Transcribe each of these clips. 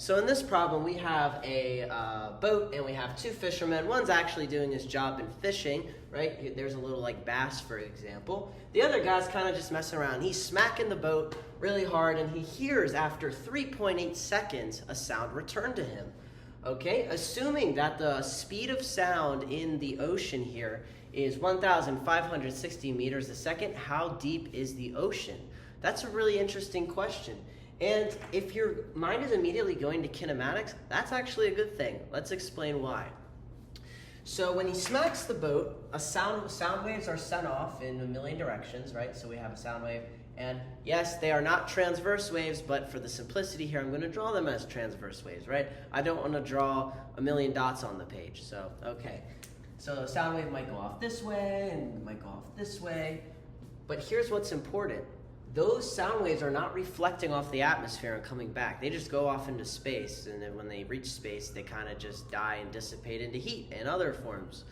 So in this problem, we have a boat and we have two fishermen. One's actually doing his job in fishing, right? There's a little like bass, for example. The other guy's kind of just messing around. He's smacking the boat really hard and he hears after 3.8 seconds a sound return to him. Okay, assuming that the speed of sound in the ocean here is 1,560 meters a second, how deep is the ocean? That's a really interesting question. And if your mind is immediately going to kinematics, that's actually a good thing. Let's explain why. So when he smacks the boat, sound waves are sent off in a million directions, right? So we have a sound wave, and yes, they are not transverse waves, but for the simplicity here, I'm going to draw them as transverse waves, right? I don't want to draw a million dots on the page, so okay. So a sound wave might go off this way, and it might go off this way, but here's what's important. Those sound waves are not reflecting off the atmosphere and coming back. They just go off into space, and then when they reach space, they kind of just die and dissipate into heat and other forms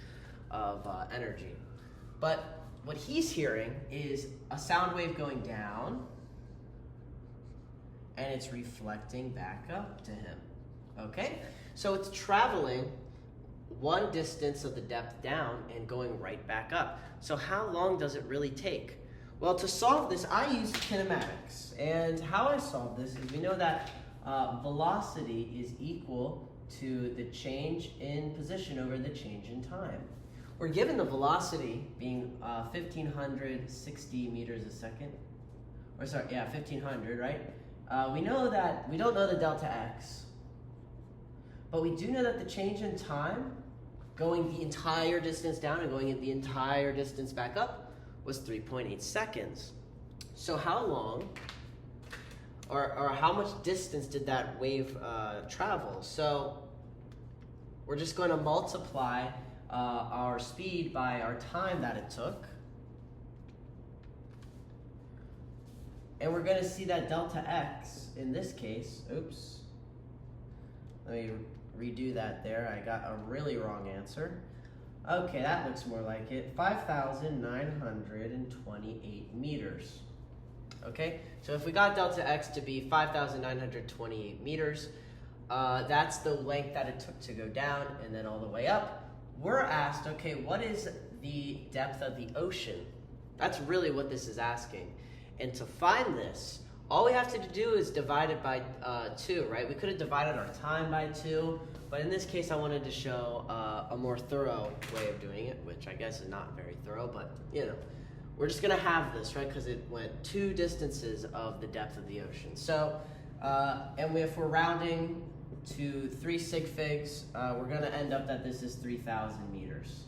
of energy. But what he's hearing is a sound wave going down, and it's reflecting back up to him. Okay? So it's traveling one distance of the depth down and going right back up. So how long does it really take? Well, to solve this, I used kinematics. And how I solve this is we know that velocity is equal to the change in position over the change in time. We're given the velocity being 1,560 meters a second. Or sorry, yeah, 1,500, right? We know that, we don't know the delta x, but we do know that the change in time, going the entire distance down and going the entire distance back up, was 3.8 seconds. So how long, or how much distance did that wave travel? So we're just going to multiply our speed by our time that it took. And we're going to see that delta x, in this case, oops, let me redo that there. I got a really wrong answer. Okay, that looks more like it. 5,928 meters. Okay, so if we got delta x to be 5,928 meters, that's the length that it took to go down and then all the way up. We're asked, okay, what is the depth of the ocean? That's really what this is asking. And to find this, all we have to do is divide it by 2, right? We could have divided our time by 2, but in this case, I wanted to show a more thorough way of doing it, which I guess is not very thorough, but you know, we're just gonna have this, right? Because it went 2 distances of the depth of the ocean. So, and if we're rounding to 3 sig figs, we're gonna end up that this is 3,000 meters.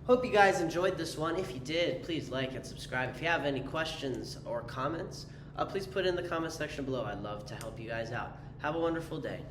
Hope you guys enjoyed this one. If you did, please like and subscribe. If you have any questions or comments, please put it in the comment section below. I'd love to help you guys out. Have a wonderful day.